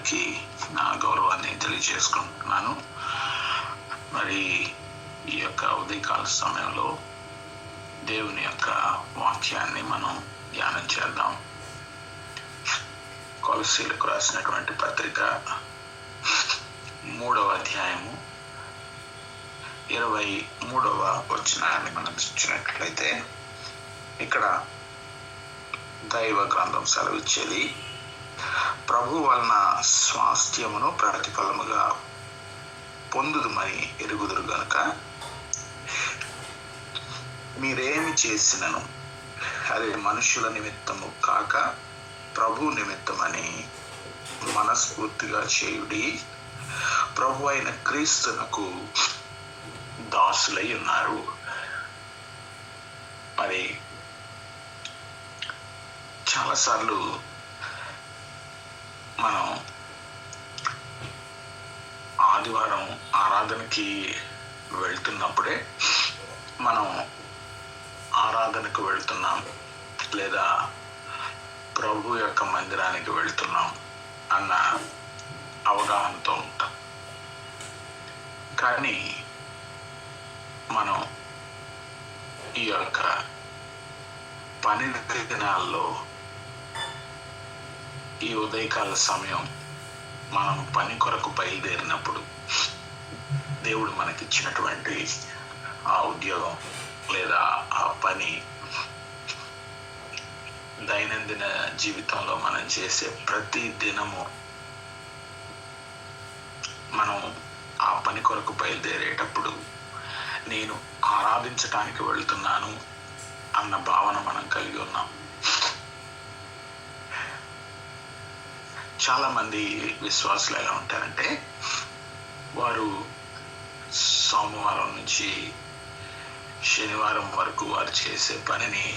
అందరికీ నా గౌరవాన్ని తెలియజేసుకుంటున్నాను. మరి ఈ యొక్క ఉదయకాల సమయంలో దేవుని యొక్క వాక్యాన్ని మనం ధ్యానం చేద్దాం. కొలస్సీలకు రాసినటువంటి పత్రిక 3వ అధ్యాయము 23వ వచనాన్ని మనం చూసినట్లయితే ఇక్కడ దైవ గ్రంథం సెలవిచ్చేది, ప్రభు వలన స్వాస్థ్యమును ప్రతిఫలముగా పొందుదుమని ఎరుగుదురు గనుక మీరేమి చేసినను అది మనుషుల నిమిత్తము కాక ప్రభు నిమిత్తమని మనస్ఫూర్తిగా చేయుడి. ప్రభు అయిన క్రీస్తునకు దాసులై ఉన్నారు. మరి చాలాసార్లు మనం ఆదివారం ఆరాధనకి వెళ్తున్నప్పుడే మనం ఆరాధనకు వెళ్తున్నాం లేదా ప్రభు యొక్క మందిరానికి వెళ్తున్నాం అన్న అవగాహనతో ఉంటాం. కానీ మనం ఈ యొక్క పని దినాల్లో ఈ ఉదయకాల సమయం మనం పని కొరకు బయలుదేరినప్పుడు దేవుడు మనకిచ్చినటువంటి ఆ ఉద్యోగం లేదా ఆ పని దైనందిన జీవితంలో మనం చేసే ప్రతి దినము మనం ఆ పని కొరకు బయలుదేరేటప్పుడు నేను ఆరాధించటానికి వెళ్తున్నాను అన్న భావన మనం కలిగి ఉన్నాం. చాలా మంది విశ్వాసులు ఎలా ఉంటారంటే, వారు సోమవారం నుంచి శనివారం వరకు వారు చేసే పనిని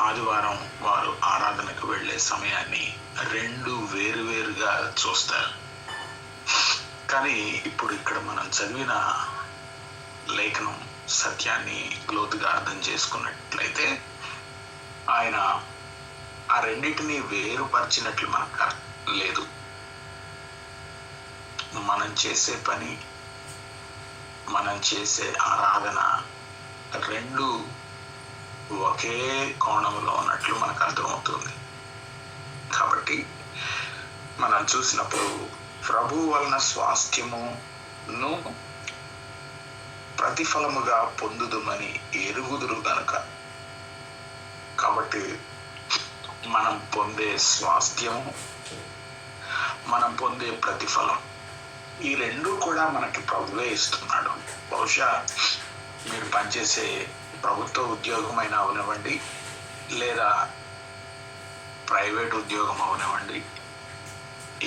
ఆదివారం వారు ఆరాధనకు వెళ్ళే సమయాన్ని రెండు వేరువేరుగా చూస్తారు. కానీ ఇప్పుడు ఇక్కడ మనం చదివిన లేఖనం సత్యాన్ని లోతుగా అర్థం చేసుకున్నట్లయితే ఆయన ఆ రెండింటినీ వేరుపరిచినట్లు మనకు లేదు. మనం చేసే పని, మనం చేసే ఆరాధన రెండు ఒకే కోణంలో ఉన్నట్లు మనకు అర్థమవుతుంది. కాబట్టి మనం చూసినప్పుడు ప్రభు వలన స్వాస్థ్యమును ప్రతిఫలముగా పొందుదుమని ఎరుగుదురు గనుక, కాబట్టి మనం పొందే స్వాస్థ్యము, మనం పొందే ప్రతిఫలం, ఈ రెండు కూడా మనకి ప్రభువే ఇస్తున్నాడు. బహుశా మీరు పనిచేసే ప్రభుత్వ ఉద్యోగమైనా అవనివ్వండి లేదా ప్రైవేట్ ఉద్యోగం అవనివ్వండి,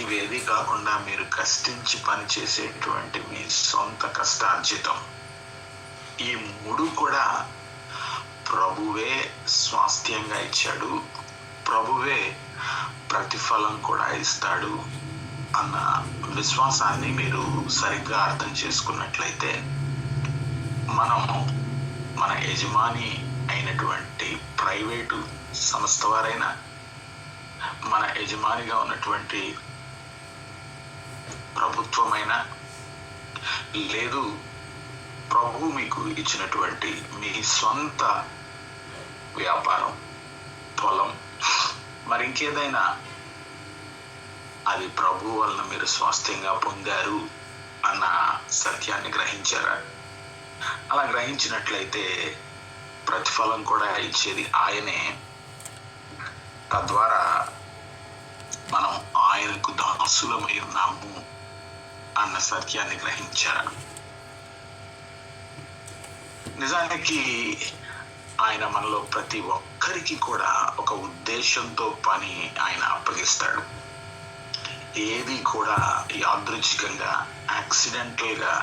ఇవేది కాకుండా మీరు కష్టించి పనిచేసేటువంటి మీ సొంత కష్టార్జితం, ఈ మూడు కూడా ప్రభువే స్వాస్థ్యంగా ఇచ్చాడు, ప్రభువే ప్రతిఫలం కూడా ఇస్తాడు అన్న విశ్వాసాన్ని మీరు సరిగ్గా అర్థం చేసుకున్నట్లయితే మనం మన యజమాని అయినటువంటి ప్రైవేటు సంస్థ వారైనా, మన యజమానిగా ఉన్నటువంటి ప్రభుత్వమైనా, లేదు ప్రభు మీకు ఇచ్చినటువంటి మీ సొంత వ్యాపారం, పొలం, మరి ఇంకేదైనా, అది ప్రభు వలన మీరు స్వాస్థ్యంగా పొందారు అన్న సత్యాన్ని గ్రహించారా? అలా గ్రహించినట్లయితే ప్రతిఫలం కూడా ఇచ్చేది ఆయనే. తద్వారా మనం ఆయనకు దాసులమై ఉన్నాము అన్న సత్యాన్ని గ్రహించారా? నిజానికి ఆయన మనలో ప్రతి ఒక్కరికి కూడా ఒక ఉద్దేశంతో పని ఆయన అప్పగిస్తాడు. ఏది కూడా యాదృచ్ఛికంగా, యాక్సిడెంటల్గా,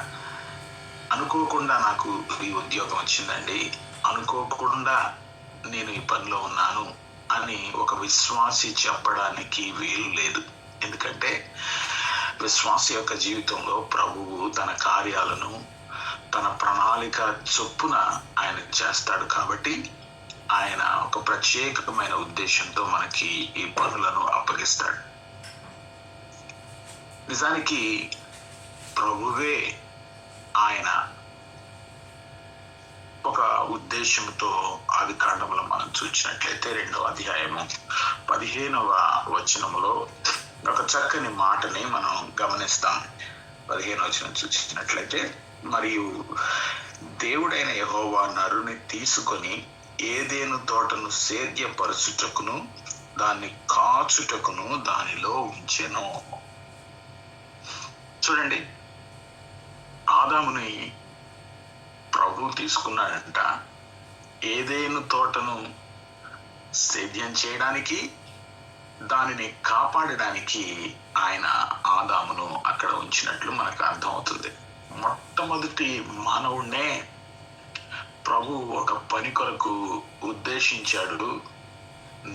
అనుకోకుండా నాకు ఈ ఉద్యోగం వచ్చిందండి, అనుకోకుండా నేను ఈ పనిలో ఉన్నాను అని ఒక విశ్వాసి చెప్పడానికి వీలు లేదు. ఎందుకంటే విశ్వాసి యొక్క జీవితంలో ప్రభువు తన కార్యాలను తన ప్రణాళిక చొప్పున ఆయన చేస్తాడు. కాబట్టి ఆయన ఒక ప్రత్యేకమైన ఉద్దేశంతో మనకి ఈ పనులను అప్పగిస్తాడు. నిజానికి ప్రభువే ఆయన ఒక ఉద్దేశంతో ఆది కాండంలో మనం చూసినట్లయితే 2వ అధ్యాయము 15వ వచనములో ఒక చక్కని మాటని మనం గమనిస్తాం. 15వ వచనం చూసినట్లయితే, మరియు దేవుడైన యెహోవా నరుని తీసుకొని ఏదెను తోటను సేద్యపరచుటకును దాన్ని కాచుటకును దానిలో ఉంచెను. చూడండి, ఆదాముని ప్రభు తీసుకున్నాడంట ఏదెను తోటను సేద్యం చేయడానికి, దానిని కాపాడడానికి ఆయన ఆదామును అక్కడ ఉంచినట్లు మనకు అర్థమవుతుంది. మొట్టమొదటి మానవుడినే ప్రభు ఒక పని కొరకు ఉద్దేశించాడు,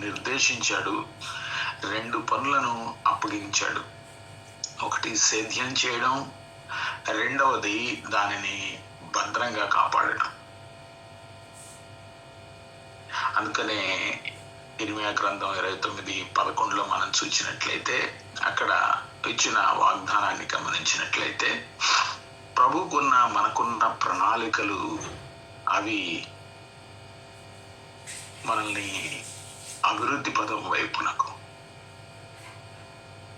నిర్దేశించాడు. 2 పనులను అప్పగించాడు. ఒకటి సేద్యం చేయడం, రెండవది దానిని భద్రంగా కాపాడడం. అందుకనే ఇర్మియా గ్రంథం 29:11లో మనం చూసినట్లయితే, అక్కడ ఇచ్చిన వాగ్దానాన్ని గమనించినట్లయితే, ప్రభుకున్న మనకున్న ప్రణాళికలు అవి మనల్ని అభివృద్ధి పదం వైపునకు,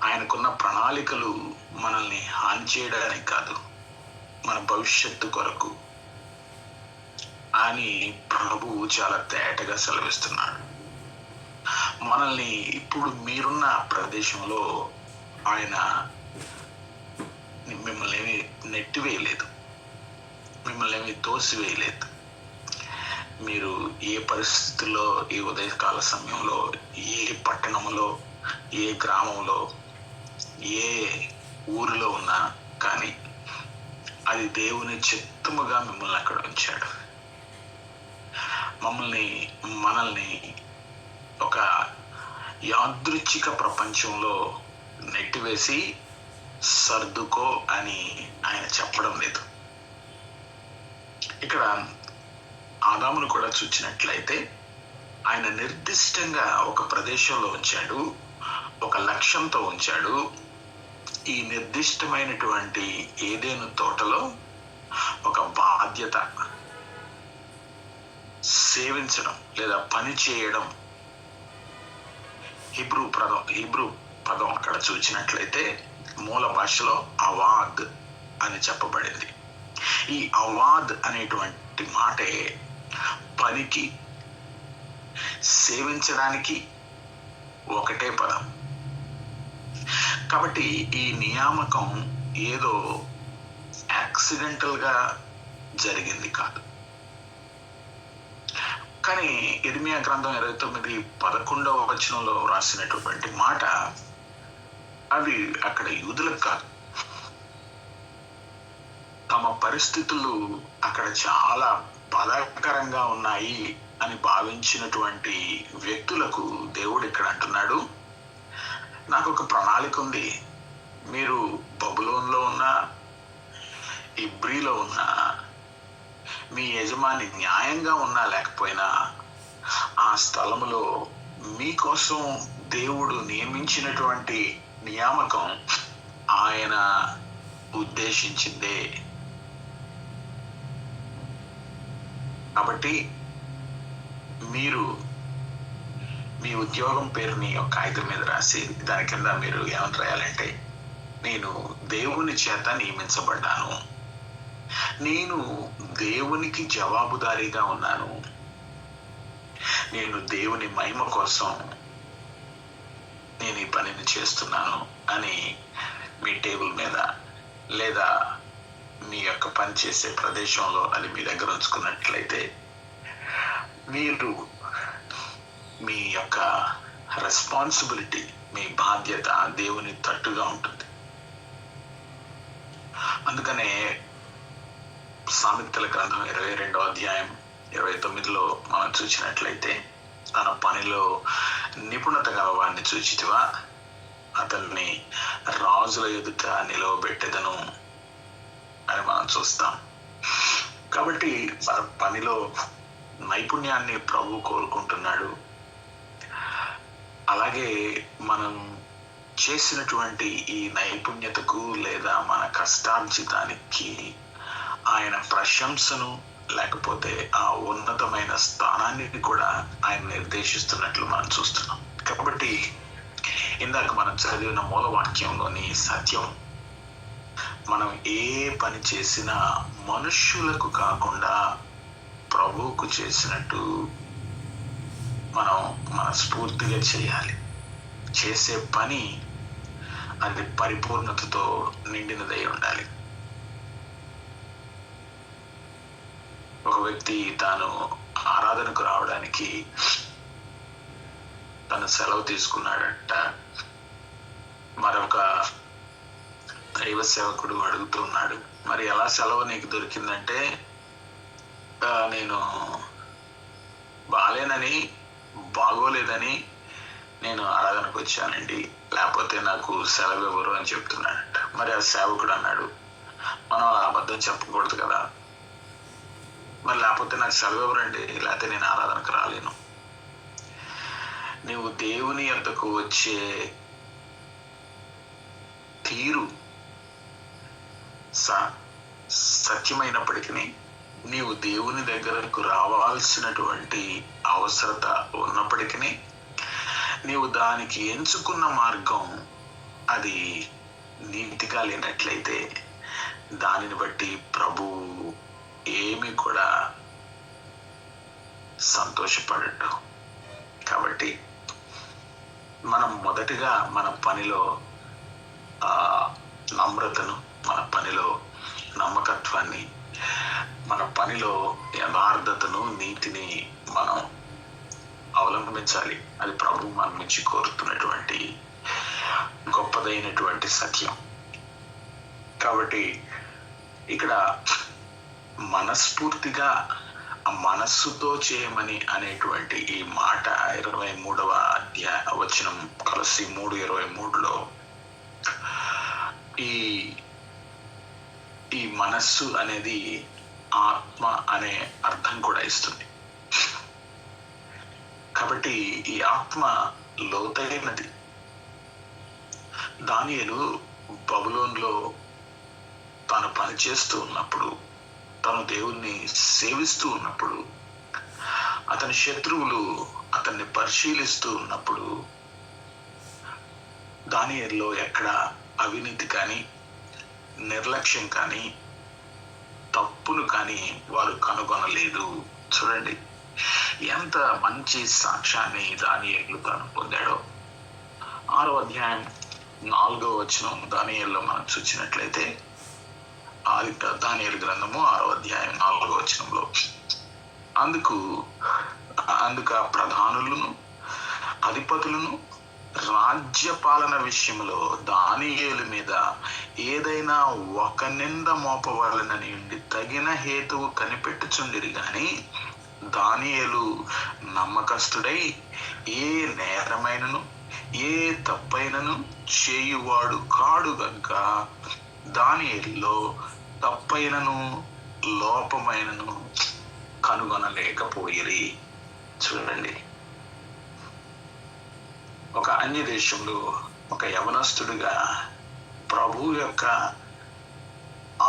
ఆయనకున్న ప్రణాళికలు మనల్ని హాని చేయడానికి కాదు, మన భవిష్యత్తు కొరకు అని ప్రభువు చాలా తేటగా సెలవిస్తున్నాడు. మనల్ని ఇప్పుడు మీరున్న ప్రదేశంలో ఆయన మిమ్మల్ని ఏమి నెట్టివేయలేదు, మిమ్మల్ని ఏమి తోసివేయలేదు. మీరు ఏ పరిస్థితుల్లో, ఈ ఉదయకాల సమయంలో, ఏ పట్టణంలో, ఏ గ్రామంలో, ఏ ఊరిలో ఉన్నా కానీ అది దేవుని చిత్తముగా మిమ్మల్ని అక్కడ ఉంచాడు. మనల్ని ఒక యాదృచ్ఛిక ప్రపంచంలో నెట్టివేసి సర్దుకో అని ఆయన చెప్పడం లేదు. ఇక్కడ ఆదామును కూడా చూసినట్లయితే ఆయన నిర్దిష్టంగా ఒక ప్రదేశంలో ఉంచాడు, ఒక లక్ష్యంతో ఉంచాడు. ఈ నిర్దిష్టమైనటువంటి ఏదెను తోటలో ఒక బాధ్యత, సేవించడం లేదా పని చేయడం. హీబ్రూ పదం అక్కడ చూసినట్లయితే మూల భాషలో అవాద్ అని చెప్పబడింది. ఈ అవాద్ అనేటువంటి మాటే పనికి, సేవించడానికి ఒకటే పదం. కాబట్టి ఈ నియామకం ఏదో యాక్సిడెంటల్ గా జరిగింది కాదు. కానీ ఇర్మియా గ్రంథం 29:11వ వచనంలో రాసినటువంటి మాట అవి అక్కడ యూదులకు కాదు, తమ పరిస్థితులు అక్కడ చాలా బాధాకరంగా ఉన్నాయి అని భావించినటువంటి వ్యక్తులకు దేవుడు ఇక్కడ అంటున్నాడు, నాకు ఒక ప్రణాళిక ఉంది. మీరు బబులోన్లో ఉన్నా, ఇబ్రీలో ఉన్నా, మీ యజమాని న్యాయంగా ఉన్నా లేకపోయినా, ఆ స్థలములో మీకోసం దేవుడు నియమించినటువంటి నియామకం ఆయన ఉద్దేశించిందే. కాబట్టి మీరు మీ ఉద్యోగం పేరుని ఒక కాగితం మీద రాసి దాని కింద మీరు ఏమని రాయాలంటే, నేను దేవుని చేత నియమించబడ్డాను, నేను దేవునికి జవాబుదారీగా ఉన్నాను, నేను దేవుని మహిమ కోసం నేను ఈ పనిని చేస్తున్నాను అని మీ టేబుల్ మీద లేదా మీ యొక్క పని చేసే ప్రదేశంలో అది మీ దగ్గర ఉంచుకున్నట్లయితే మీరు మీ యొక్క రెస్పాన్సిబిలిటీ, మీ బాధ్యత దేవుని తట్టుగా ఉంటుంది. అందుకనే సామెతల గ్రంథం 22వ అధ్యాయం 29లో మనం చూసినట్లయితే, తన పనిలో నిపుణత గలవాడిని చూచితివా, అతన్ని రాజుల ఎదుట నిలవబెట్టెదను అని మనం చూస్తాం. కాబట్టి పనిలో నైపుణ్యాన్ని ప్రభు కోరుకుంటున్నాడు. అలాగే మనం చేసినటువంటి ఈ నైపుణ్యతకు లేదా మన కష్టార్జితానికి ఆయన ప్రశంసను లేకపోతే ఆ ఉన్నతమైన స్థానాన్ని కూడా ఆయన నిర్దేశిస్తున్నట్లు మనం చూస్తున్నాం. కాబట్టి ఇందాక మనం చదివిన మూలవాక్యంలోని సత్యం, మనం ఏ పని చేసినా మనుష్యులకు కాకుండా ప్రభువుకు చేసినట్టు మనం మనస్ఫూర్తిగా చేయాలి. చేసే పని అది పరిపూర్ణతతో నిండినదై ఉండాలి. ఒక వ్యక్తి తాను ఆరాధనకు రావడానికి తను సెలవు తీసుకున్నాడంట. మరొక దైవ సేవకుడు అడుగుతున్నాడు, మరి ఎలా సెలవు నీకు దొరికిందంటే, నేను బాగోలేదని నేను ఆరాధనకు వచ్చానండి, లేకపోతే నాకు సెలవు ఇవ్వరు అని చెప్తున్నాడంట. మరి ఆ సేవకుడు అన్నాడు, మనం అలా అబద్ధం చెప్పకూడదు కదా, మరి లేకపోతే నాకు సెలవు ఇవ్వరండి, లేకపోతే నేను ఆరాధనకు రాలేను. నువ్వు దేవుని యొద్దకు వచ్చే తీరు సత్యమైనప్పటికీ నీవు దేవుని దగ్గరకు రావాల్సినటువంటి అవసరత ఉన్నప్పటికీ నీవు దానికి ఎంచుకున్న మార్గం అది నీతిగా లేనట్లయితే దానిని బట్టి ప్రభువు ఏమి కూడా సంతోషపడడు. కాబట్టి మనం మొదటిగా మన పనిలో నమ్రతను, మన పనిలో నమ్మకత్వాన్ని, మన పనిలో యథార్థతను, నీతిని మనం అవలంబించాలి. అది ప్రభు మన నుంచి కోరుతున్నటువంటి గొప్పదైనటువంటి సత్యం. కాబట్టి ఇక్కడ మనస్ఫూర్తిగా మనస్సుతో చేయమని అనేటువంటి ఈ మాట 23వ వచనం కొలస్సీ 3:23లో ఈ మనస్సు అనేది ఆత్మ అనే అర్థం కూడా ఇస్తుంది. కాబట్టి ఈ ఆత్మ లోతైనది. దానియేలు బబులోనులో తాను పనిచేస్తూ ఉన్నప్పుడు, తను దేవుణ్ణి సేవిస్తూ ఉన్నప్పుడు, అతని శత్రువులు అతన్ని పరిశీలిస్తూ ఉన్నప్పుడు దానియేలులో ఎక్కడ అవినీతి కానీ, నిర్లక్ష్యం కానీ, తప్పులు కానీ వారు కనుగొనలేదు. చూడండి ఎంత మంచి సాక్ష్యాన్ని దానియేలు తాను పొందాడో. 6వ అధ్యాయం 4వ వచనం దానియేలులో మనం చూసినట్లయితే, దానియేలు గ్రంథము 6వ అధ్యాయం 4వ వచనంలో, అందుకు ప్రధానులను అధిపతులను రాజ్య పాలన విషయంలో దానియేలు మీద ఏదైనా ఒక నింద మోపవలనని తగిన హేతువు కనిపెట్టుచుండిరి గాని దానియేలు నమ్మకస్తుడై ఏ నేరమైనను ఏ తప్పైనను చేయువాడు కాడు గనుక దానియేలులో తప్పైనను లోపమైనను కనుగొనలేకపోయిరి. చూడండి, ఒక అన్య దేశంలో ఒక యవనస్తుడిగా ప్రభు యొక్క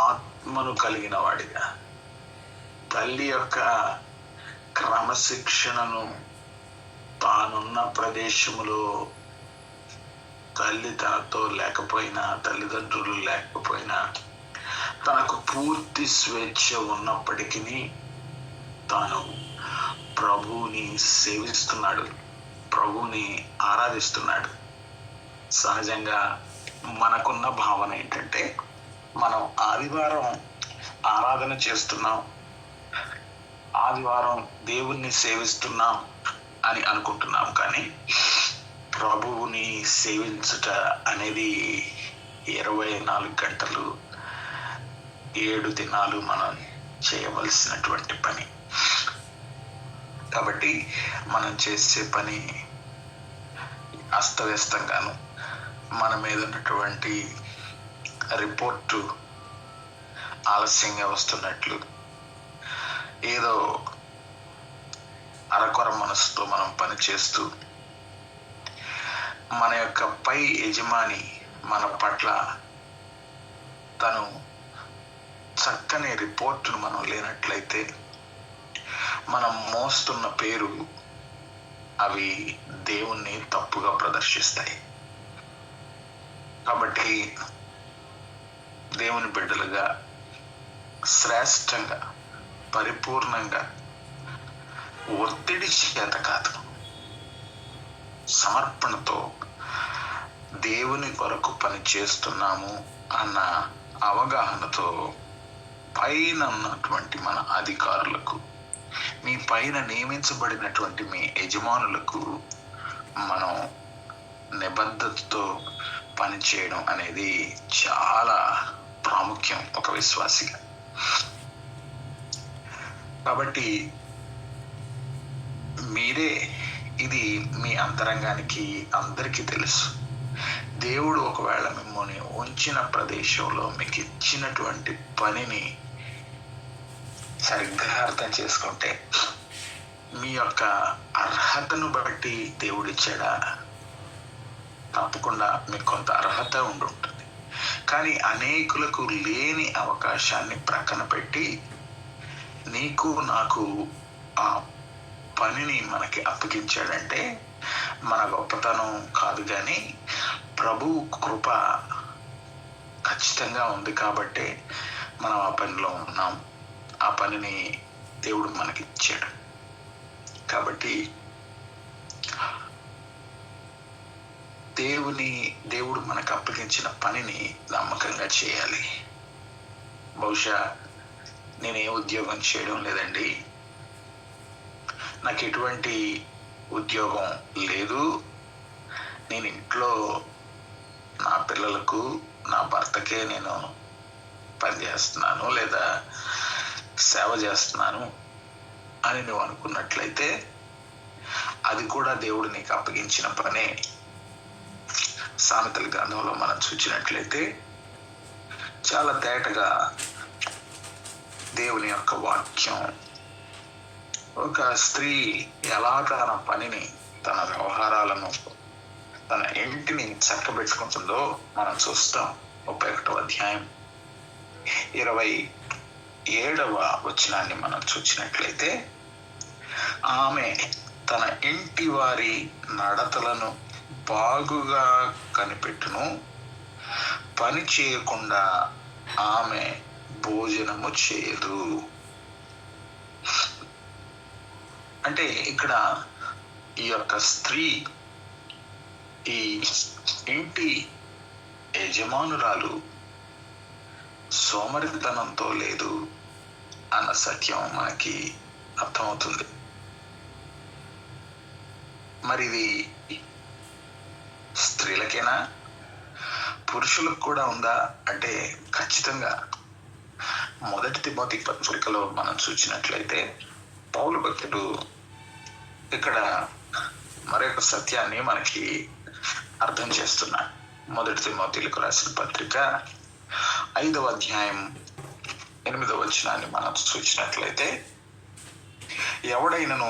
ఆత్మను కలిగిన వాడిగా, తల్లి యొక్క క్రమశిక్షణను తానున్న ప్రదేశములో తల్లి తనతో లేకపోయినా, తల్లిదండ్రులు లేకపోయినా, తనకు పూర్తి స్వేచ్ఛ ఉన్నప్పటికీ తాను ప్రభువుని సేవిస్తున్నాడు, ప్రభువుని ఆరాధిస్తున్నాడు. సహజంగా మనకున్న భావన ఏంటంటే, మనం ఆదివారం ఆరాధన చేస్తున్నాం, ఆదివారం దేవుణ్ణి సేవిస్తున్నాం అని అనుకుంటున్నాం. కానీ ప్రభువుని సేవించుట అనేది 24 గంటలు 7 దినాలు మనం చేయవలసినటువంటి పని. కాబట్టి మనం చేసే పని అస్తవ్యస్తంగాను, మన మీద ఉన్నటువంటి రిపోర్టు ఆలస్యంగా వస్తున్నట్లు, ఏదో అరకొర మనసుతో మనం పని చేస్తూ మన యొక్క పై యజమాని మన పట్ల తను చక్కని రిపోర్టును మనం లేనట్లయితే మనం మోస్తున్న పేరు అవి దేవుణ్ణి తప్పుగా ప్రదర్శిస్తాయి. కాబట్టి దేవుని బిడ్డలుగా శ్రేష్టంగా పరిపూర్ణంగా ఒత్తిడి చేత కాదు, సమర్పణతో దేవుని కొరకు పని చేస్తున్నాము అన్న అవగాహనతో పైన ఉన్నటువంటి మన అధికారులకు, మీ పైన నియమించబడినటువంటి మీ యజమానులకు మనం నిబద్ధతతో పనిచేయడం అనేది చాలా ప్రాముఖ్యం ఒక విశ్వాసిగా. కాబట్టి మీరే, ఇది మీ అంతరంగానికి అందరికీ తెలుసు. దేవుడు ఒకవేళ మిమ్మల్ని ఉంచిన ప్రదేశంలో మీకు ఇచ్చినటువంటి పనిని సరిగ్గా అర్థం చేసుకుంటే, మీ యొక్క అర్హతను బట్టి దేవుడు ఇచ్చాడా? తప్పకుండా మీకు కొంత అర్హత ఉంటుంది. కానీ అనేకులకు లేని అవకాశాన్ని ప్రక్కన పెట్టి నీకు నాకు ఆ పనిని మనకి అప్పగించాడంటే మన గొప్పతనం కాదు, కానీ ప్రభు కృప ఖచ్చితంగా ఉంది. కాబట్టి మనం ఆ పనిలో ఉన్నాం, ఆ పనిని దేవుడు మనకి ఇచ్చాడు. కాబట్టి దేవుడు మనకు అప్పగించిన పనిని నమ్మకంగా చేయాలి. బహుశా నేనే ఉద్యోగం చేయడం లేదండి, నాకు ఎటువంటి ఉద్యోగం లేదు, నేను ఇంట్లో నా పిల్లలకు నా భర్తకే నేను పనిచేస్తున్నాను లేదా సేవ చేస్తున్నాను అని నువ్వు అనుకున్నట్లయితే అది కూడా దేవుడు నీకు అప్పగించిన పనే. సామెతల గ్రంథంలో మనం చూసినట్లయితే చాలా తేటగా దేవుని యొక్క వాక్యం ఒక స్త్రీ ఎలా తన పనిని, తన వ్యవహారాలను, తన ఇంటిని చక్కబెట్టుకుంటుందో మనం చూస్తాం. 31వ అధ్యాయం 27వ వచనాన్ని మనం చూసినట్లయితే, ఆమె తన ఇంటి వారి నడతలను బాగుగా కనిపెట్టును, పని చేయకుండా ఆమె భోజనము చేయదు. అంటే ఇక్కడ ఈ యొక్క స్త్రీ ఈ ఇంటి యజమానురాలు సోమరితనంతో లేదు అన్న సత్యం మనకి అర్థమవుతుంది. మరి ఇది స్త్రీలకేనా, పురుషులకు కూడా ఉందా అంటే ఖచ్చితంగా. 1 తిమోతి పత్రికలో మనం చూసినట్లయితే పౌలు భక్తుడు ఇక్కడ మరొక సత్యాన్ని మనకి అర్థం చేస్తున్నాడు. 1 తిమోతిలకు రాసిన పత్రిక 5వ అధ్యాయం 8వ వచనాన్ని మనం చూసినట్లయితే, ఎవడైనను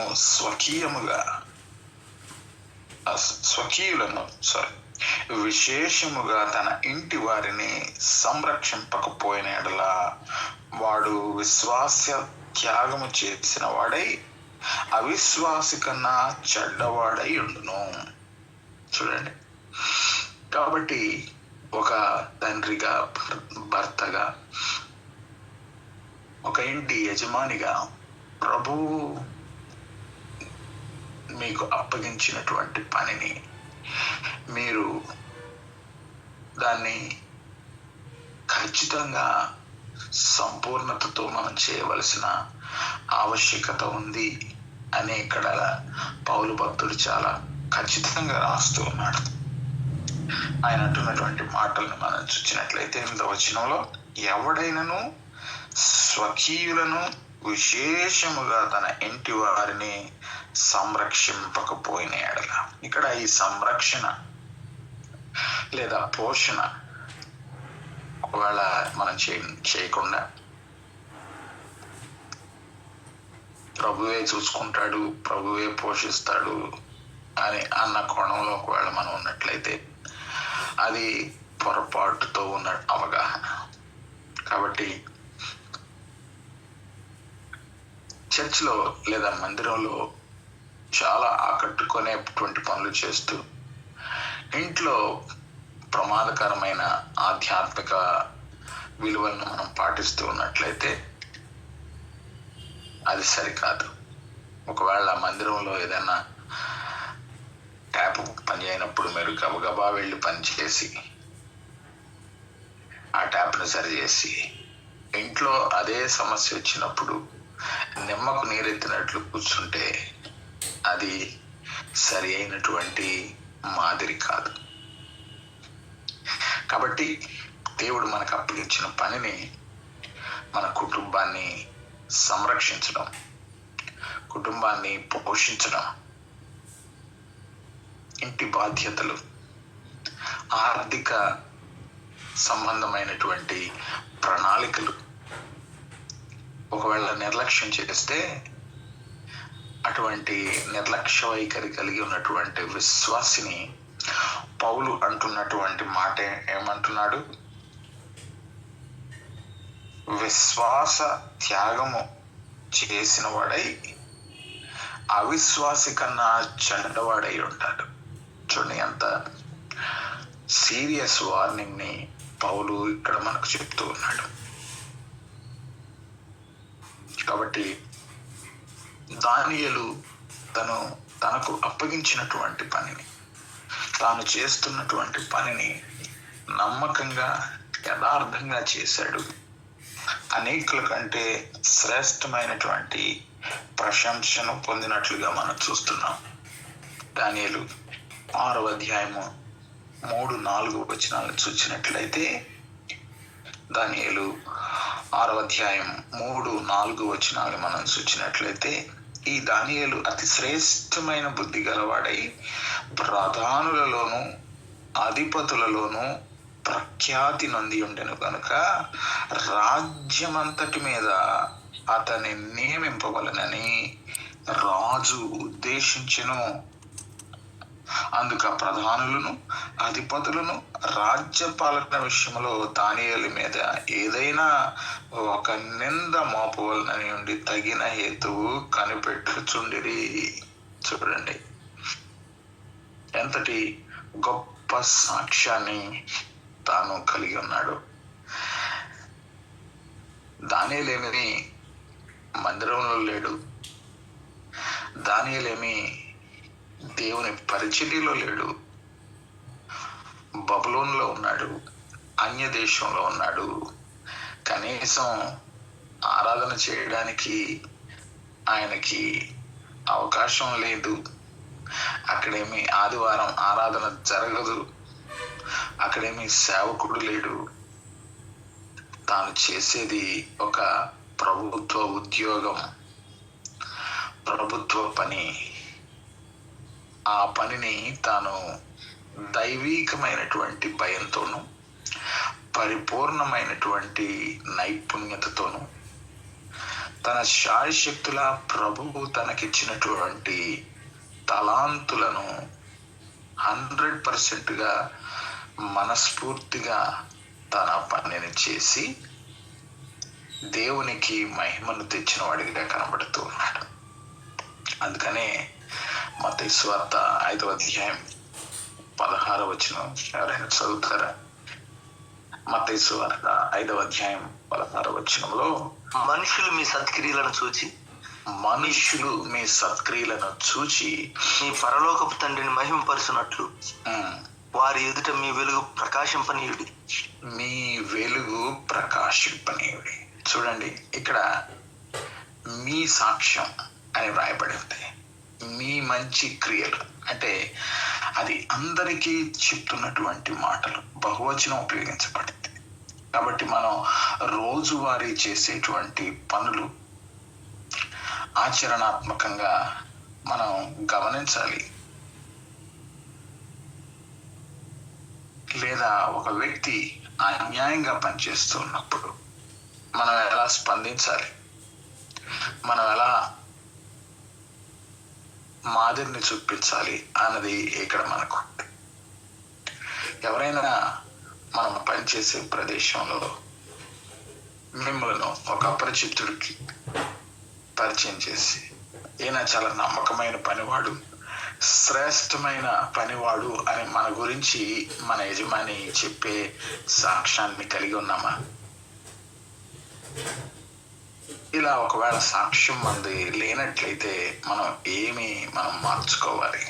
స్వకీయులను విశేషముగా తన ఇంటి వారిని సంరక్షింపకపోయిన ఎడల వాడు విశ్వాస త్యాగము చేసిన వాడై అవిశ్వాసి కన్నా చెడ్డవాడై ఉండును. చూడండి, కాబట్టి ఒక తండ్రిగా, భర్తగా, ఒక ఇంటి యజమానిగా ప్రభువు మీకు అప్పగించినటువంటి పనిని మీరు దాన్ని ఖచ్చితంగా సంపూర్ణతతో మనం చేయవలసిన ఆవశ్యకత ఉంది అని ఇక్కడ పౌలు భక్తుడు చాలా ఖచ్చితంగా రాస్తూ ఉన్నాడు. ఆయన అంటున్నటువంటి మాటలను మనం చూసినట్లయితే 8వ వచనంలో, ఎవడైనను స్వకీయులను విశేషముగా తన ఇంటి వారిని సంరక్షింపకపోయిన ఎడల, ఇక్కడ ఈ సంరక్షణ లేదా పోషణ ఒకవేళ మనం చేయకుండా ప్రభువే చూసుకుంటాడు, ప్రభువే పోషిస్తాడు అన్న కోణంలో ఒకవేళ మనం ఉన్నట్లయితే అది పొరపాటుతో ఉన్న అవగాహన. కాబట్టి చర్చ్లో లేదా మందిరంలో చాలా ఆకట్టుకునేటువంటి పనులు చేస్తూ ఇంట్లో ప్రమాదకరమైన ఆధ్యాత్మిక విలువలను మనం పాటిస్తూ ఉన్నట్లయితే అది సరికాదు. ఒకవేళ మందిరంలో ఏదైనా ట్యాప్ పని అయినప్పుడు మీరు గబగబా వెళ్ళి పని చేసి ఆ ట్యాప్ని సరిచేసి ఇంట్లో అదే సమస్య వచ్చినప్పుడు నిమ్మకు నీరెత్తినట్లు కూర్చుంటే అది సరి అయినటువంటి మాదిరి కాదు. కాబట్టి దేవుడు మనకు అప్పగించిన పనిని, మన కుటుంబాన్ని సంరక్షించడం, కుటుంబాన్ని పోషించడం, ఇంటి బాధ్యతలు, ఆర్థిక సంబంధమైనటువంటి ప్రణాళికలు ఒకవేళ నిర్లక్ష్యం చేస్తే అటువంటి నిర్లక్ష్య వైఖరి కలిగి ఉన్నటువంటి విశ్వాసిని పౌలు అంటున్నటువంటి మాట ఏమంటున్నాడు? విశ్వాస త్యాగము చేసిన వాడై అవిశ్వాసి కన్నా చెడ్డవాడై ఉంటాడు. చూడండి, ఎంత సీరియస్ వార్నింగ్ ని పౌలు ఇక్కడ మనకు చెప్తూ ఉన్నాడు. కాబట్టి దానియేలు తనకు అప్పగించినటువంటి పనిని, తాను చేస్తున్నటువంటి పనిని నమ్మకంగా యథార్థంగా చేశాడు. అనేకుల కంటే శ్రేష్టమైనటువంటి ప్రశంసను పొందినట్లుగా మనం చూస్తున్నాం. దానియేలు 6వ అధ్యాయము 3-4 వచనాలను చూసినట్లయితే, దానియేలు 6వ అధ్యాయం 3-4 వచనాలు మనం చూసినట్లయితే, ఈ దానియేలు అతి శ్రేష్టమైన బుద్ధి గలవాడై ప్రధానులలోను అధిపతులలోను ప్రఖ్యాతి నొంది ఉండెను కనుక రాజ్యమంతటి మీద అతని నియమింపవలనని రాజు ఉద్దేశించెను. అందుక ప్రధానులను అధిపతులను రాజ్యపాలన విషయంలో దానియేలు మీద ఏదైనా ఒక నింద మోపవలనని ఉండి తగిన హేతువు కనిపెట్టుచుండిరి. చూడండి, ఎంతటి గొప్ప సాక్ష్యాన్ని తాను కలిగి ఉన్నాడు. దానియేలేమి మందిరంలో లేడు, దానియేలేమి దేవుని పరిచర్యలో లేడు, బబులోనులో ఉన్నాడు, అన్య దేశంలో ఉన్నాడు. కనీసం ఆరాధన చేయడానికి ఆయనకి అవకాశం లేదు. అక్కడేమి ఆదివారం ఆరాధన జరగదు, అక్కడేమి సేవకుడు లేడు. తాను చేసేది ఒక ప్రభుత్వ ఉద్యోగం, ప్రభుత్వ పని. ఆ పనిని తాను దైవీకమైనటువంటి భయంతోనూ పరిపూర్ణమైనటువంటి నైపుణ్యతతోనూ తన శాయశక్తుల ప్రభువు తనకిచ్చినటువంటి తలాంతులను 100% మనస్ఫూర్తిగా తన పనిని చేసి దేవునికి మహిమను తెచ్చిన వాడిగా కనబడుతూ ఉన్నాడు. అందుకనే మత్తయి సువార్త 5వ అధ్యాయం 16వ వచనం ఎవరైనా చదువుతారా? మత్తయి సువార్త 5వ అధ్యాయం 16వ వచనంలో, మనుషులు మీ సత్క్రియలను చూచి మీ పరలోకపు తండ్రిని మహిమపరుచున్నట్లు వారి ఎదుట మీ వెలుగు ప్రకాశింపనీయుడి. మీ వెలుగు ప్రకాశింపనీయుడి. చూడండి, ఇక్కడ మీ సాక్ష్యం అని వ్రాయబడింది. మీ మంచి క్రియలు అంటే అది అందరికీ చెప్తున్నటువంటి మాటలు, బహువచనం ఉపయోగించబడింది. కాబట్టి మనం రోజువారీ చేసేటువంటి పనులు ఆచరణాత్మకంగా మనం గమనించాలి. లేదా ఒక వ్యక్తి అన్యాయంగా పనిచేస్తున్నప్పుడు మనం ఎలా స్పందించాలి, మనం ఎలా మాదిరిని చూపించాలి అన్నది ఇక్కడ మనకు. ఎవరైనా మనం పనిచేసే ప్రదేశంలో మిమ్మల్ని ఒక అపరిచితుడికి పరిచయం చేసి, ఈయన చాలా నమ్మకమైన పనివాడు, శ్రేష్టమైన పనివాడు అని మన గురించి మన యజమాని చెప్పే సాక్ష్యాన్ని కలిగి ఉన్నామా? ఇలా ఒకవేళ సాక్ష్యం మనది లేనట్లయితే మనం మార్చుకోవాలి.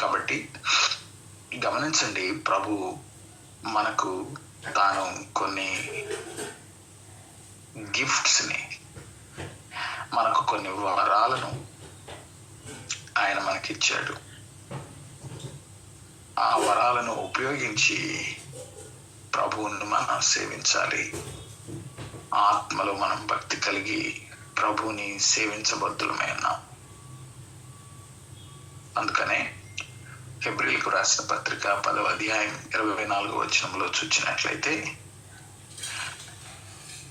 కాబట్టి గమనించండి, ప్రభు మనకు తాను కొన్ని గిఫ్ట్స్ని, మనకు కొన్ని వరాలను ఆయన మనకిచ్చాడు. ఆ వరాలను ఉపయోగించి ప్రభువుని మనం సేవించాలి. ఆత్మలో మనం భక్తి కలిగి ప్రభువుని సేవించబద్దులమై ఉన్నాం. అందుకనే హెబ్రీలకు రాసిన పత్రిక 10వ అధ్యాయం 24వ వచనంలో చూచినట్లయితే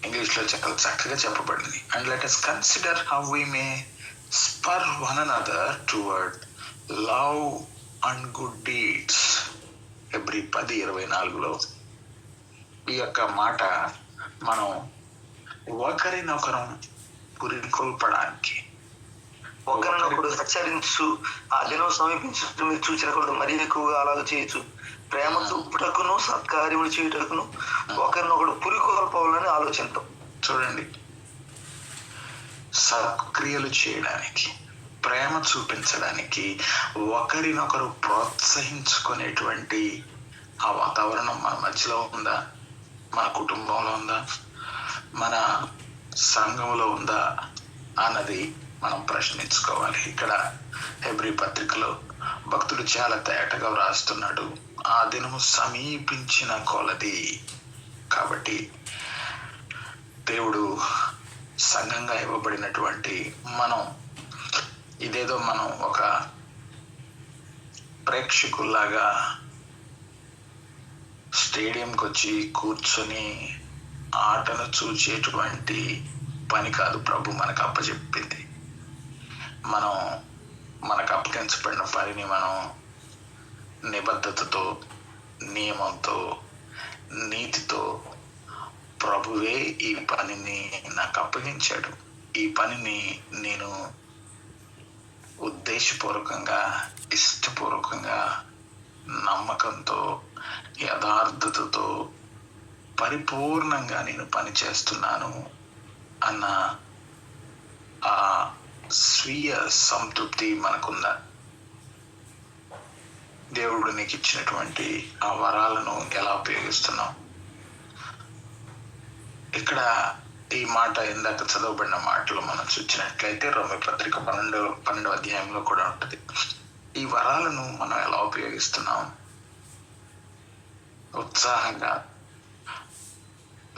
ఇంగ్లీష్ లో చాలా చక్కగా చెప్పబడింది. And let us consider how we may spur one another toward love and good deeds. Hebrews 10:24లో ఈ యొక్క మాట మనం ఒకరినొకరం పురికొల్పడానికి, ఒకరినొకడు హెచ్చరించు, ఆ దినం సమీపించు మీరు చూసినప్పుడు మరీ ఎక్కువగా అలాగ చేయొచ్చు. ప్రేమ చూపుటకును సత్కార్యములు చేయుటకును ఒకరినొకడు పురికొల్పాలని ఆలోచించటం. చూడండి, సత్క్రియలు చేయడానికి, ప్రేమ చూపించడానికి, ఒకరినొకరు ప్రోత్సహించుకునేటువంటి ఆ వాతావరణం మన మధ్యలో ఉందా? మన కుటుంబంలో ఉందా? మన సంఘంలో ఉందా అన్నది మనం ప్రశ్నించుకోవాలి. ఇక్కడ హెబ్రీ పత్రికలో భక్తుడు చాలా తేటగా వ్రాస్తున్నాడు, ఆ దినము సమీపించిన కొలది. కాబట్టి దేవుడు సంఘంగా ఇవ్వబడినటువంటి మనం ఇదేదో మనం ఒక ప్రేక్షకుల్లాగా స్టేడియంకి వచ్చి కూర్చొని ఆటను చూచేటువంటి పని కాదు ప్రభు మనకు అప్పచెప్పింది. మనకు అప్పగించబడిన పనిని మనం నిబద్ధతతో, నియమంతో, నీతితో, ప్రభువే ఈ పనిని నాకు అప్పగించాడు, ఈ పనిని నేను ఉద్దేశపూర్వకంగా, ఇష్టపూర్వకంగా, నమ్మకంతో, యథార్థతతో, పరిపూర్ణంగా నేను పని చేస్తున్నాను అన్న ఆ స్వీయ సంతృప్తి మనకుందా? దేవుడు నీకు ఇచ్చినటువంటి ఆ వరాలను ఎలా ఉపయోగిస్తున్నాం? ఇక్కడ ఈ మాట ఇందాక చదవబడిన మాటలు మనం చూసినట్లయితే రోమీ పత్రిక 12వ అధ్యాయంలో కూడా ఉంటుంది. ఈ వరాలను మనం ఎలా ఉపయోగిస్తున్నాం? ఉత్సాహంగా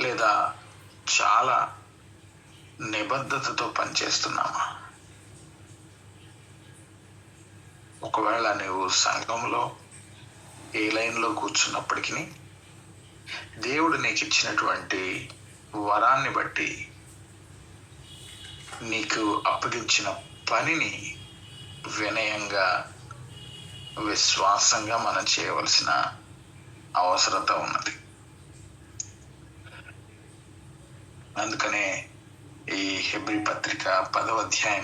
లేదా చాలా నిబద్ధతతో పనిచేస్తున్నామా? ఒకవేళ నువ్వు సంఘంలో ఏ లైన్లో కూర్చున్నప్పటికీ దేవుడు నీకు ఇచ్చినటువంటి వరాన్ని బట్టి నీకు అప్పగించిన పనిని వినయంగా, విశ్వాసంగా మనం చేయవలసిన అవసరత ఉన్నది. అందుకనే ఈ హెబ్రీ పత్రిక 10వ అధ్యాయం